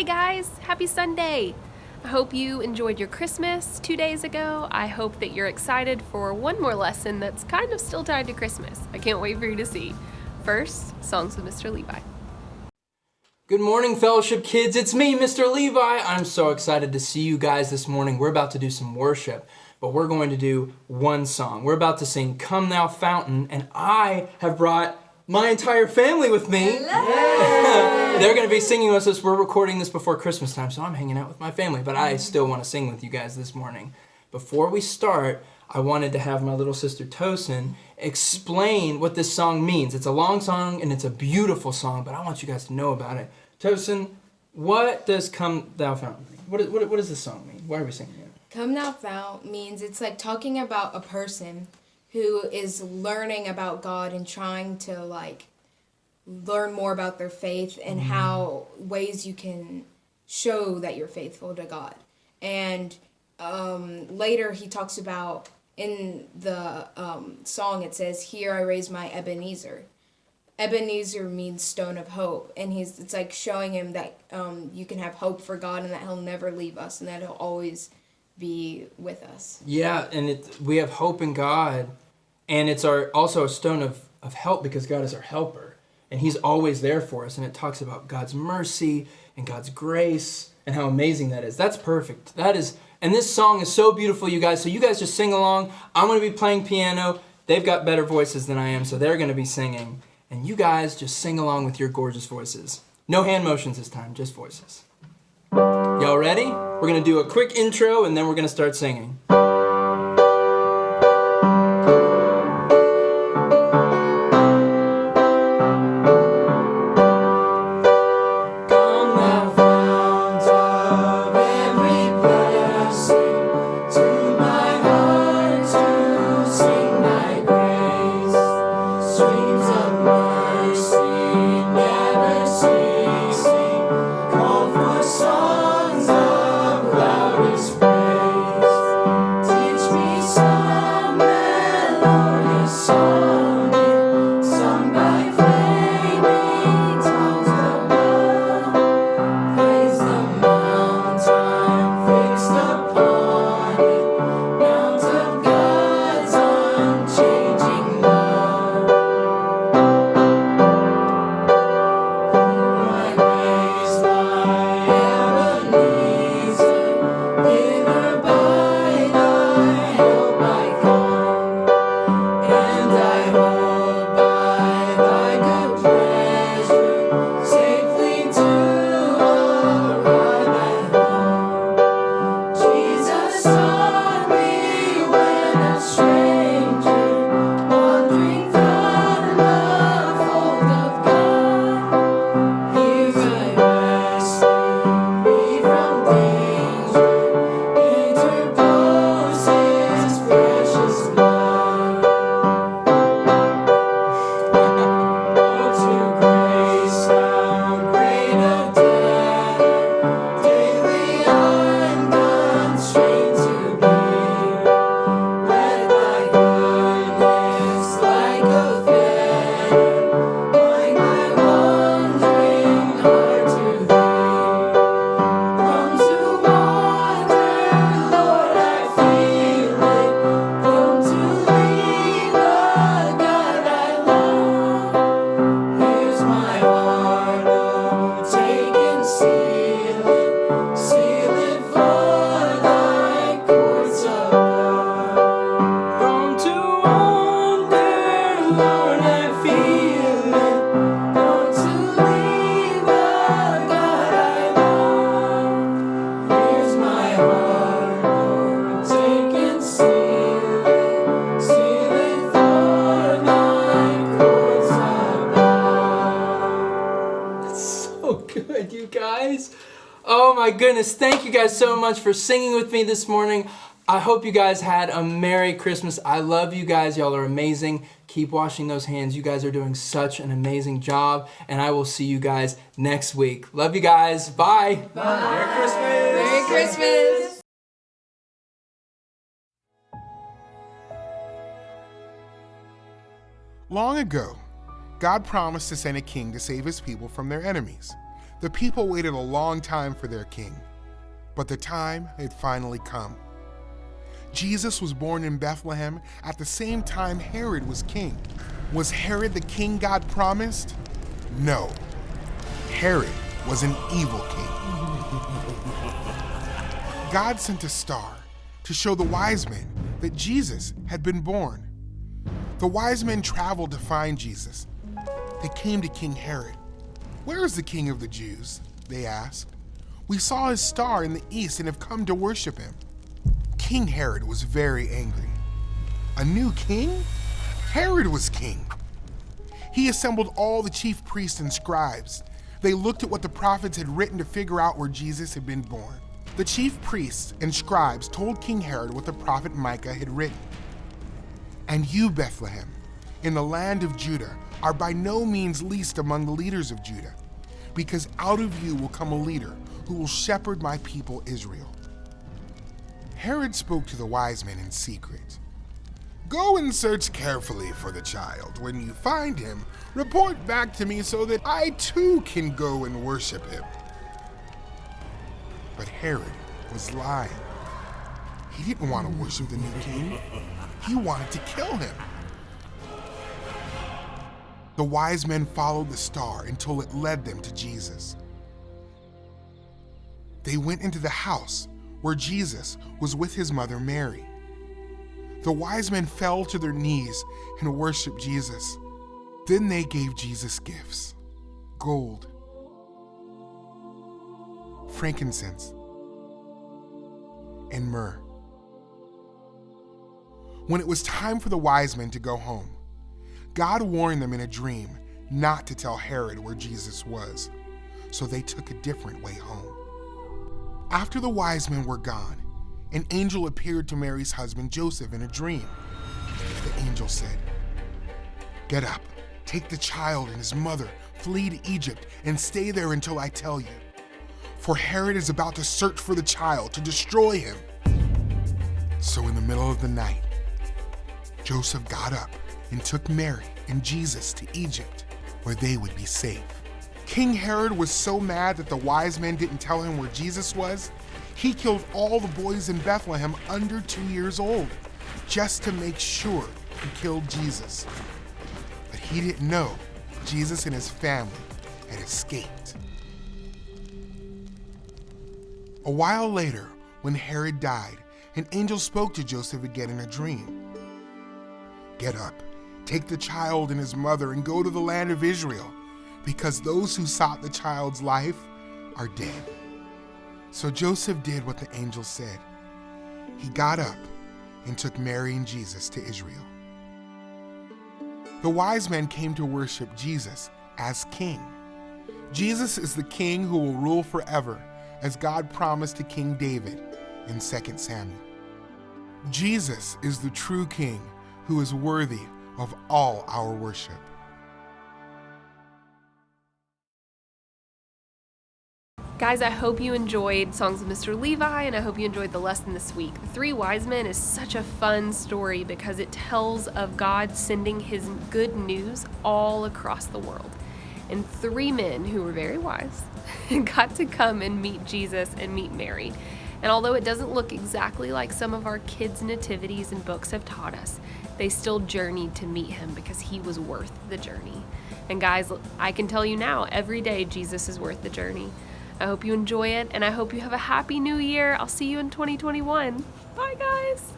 Hey guys, happy Sunday! I hope you enjoyed your Christmas 2 days ago. I hope that you're excited for one more lesson that's kind of still tied to Christmas. I can't wait for you to see. First, Songs with Mr. Levi. Good morning, Fellowship kids. It's me, Mr. Levi. I'm so excited to see you guys this morning. We're about to do some worship, but we're going to do one song. We're about to sing Come Thou Fountain, and I have brought my entire family with me. They're going to be singing with us. We're recording this before Christmas time, so I'm hanging out with my family, but I still want to sing with you guys this morning. Before we start, I wanted to have my little sister Tosin explain what this song means. It's a long song and it's a beautiful song, but I want you guys to know about it. Tosin, what does Come Thou Fountain mean? What does this song mean? Why are we singing it? Come Thou Fountain means it's like talking about a person who is learning about God and trying to like learn more about their faith and how ways you can show that you're faithful to God. And later he talks about in the song it says, "Here I raise my Ebenezer." Ebenezer means stone of hope, and it's like showing him that you can have hope for God and that he'll never leave us and that he'll always be with us. Yeah, and we have hope in God, and it's also a stone of help because God is our helper, and he's always there for us, and it talks about God's mercy and God's grace and how amazing that is. That's perfect. And this song is so beautiful, you guys, so you guys just sing along. I'm going to be playing piano. They've got better voices than I am, so they're going to be singing, and you guys just sing along with your gorgeous voices. No hand motions this time, just voices. Y'all ready? We're going to do a quick intro, and then we're going to start singing. Good, you guys. Oh my goodness, thank you guys so much for singing with me this morning. I hope you guys had a Merry Christmas. I love you guys. Y'all are amazing. Keep washing those hands. You guys are doing such an amazing job, and I will see you guys next week. Love you guys. Bye. Bye. Merry Christmas. Merry Christmas. Long ago, God promised to send a king to save his people from their enemies. The people waited a long time for their king, but the time had finally come. Jesus was born in Bethlehem at the same time Herod was king. Was Herod the king God promised? No. Herod was an evil king. God sent a star to show the wise men that Jesus had been born. The wise men traveled to find Jesus. They came to King Herod. "Where is the king of the Jews?" they asked. "We saw his star in the east and have come to worship him." King Herod was very angry. A new king? Herod was king. He assembled all the chief priests and scribes. They looked at what the prophets had written to figure out where Jesus had been born. The chief priests and scribes told King Herod what the prophet Micah had written. "And you, Bethlehem, in the land of Judah, are by no means least among the leaders of Judah, because out of you will come a leader who will shepherd my people Israel." Herod spoke to the wise men in secret. "Go and search carefully for the child. When you find him, report back to me so that I too can go and worship him." But Herod was lying. He didn't want to worship the new king. He wanted to kill him. The wise men followed the star until it led them to Jesus. They went into the house where Jesus was with his mother Mary. The wise men fell to their knees and worshiped Jesus. Then they gave Jesus gifts: gold, frankincense, and myrrh. When it was time for the wise men to go home, God warned them in a dream not to tell Herod where Jesus was, so they took a different way home. After the wise men were gone, an angel appeared to Mary's husband Joseph in a dream. The angel said, "Get up, take the child and his mother, flee to Egypt, and stay there until I tell you. For Herod is about to search for the child to destroy him." So in the middle of the night, Joseph got up and took Mary and Jesus to Egypt, where they would be safe. King Herod was so mad that the wise men didn't tell him where Jesus was, he killed all the boys in Bethlehem under 2 years old, just to make sure he killed Jesus. But he didn't know Jesus and his family had escaped. A while later, when Herod died, an angel spoke to Joseph again in a dream. "Get up, take the child and his mother and go to the land of Israel, because those who sought the child's life are dead." So Joseph did what the angel said. He got up and took Mary and Jesus to Israel. The wise men came to worship Jesus as king. Jesus is the king who will rule forever, as God promised to King David in 2 Samuel. Jesus is the true king who is worthy of all our worship. Guys, I hope you enjoyed Songs of Mr. Levi, and I hope you enjoyed the lesson this week. The Three Wise Men is such a fun story because it tells of God sending his good news all across the world. And 3 men who were very wise got to come and meet Jesus and meet Mary. And although it doesn't look exactly like some of our kids' nativities and books have taught us, they still journeyed to meet him because he was worth the journey. And guys, I can tell you now, every day Jesus is worth the journey. I hope you enjoy it, and I hope you have a happy new year. I'll see you in 2021. Bye, guys.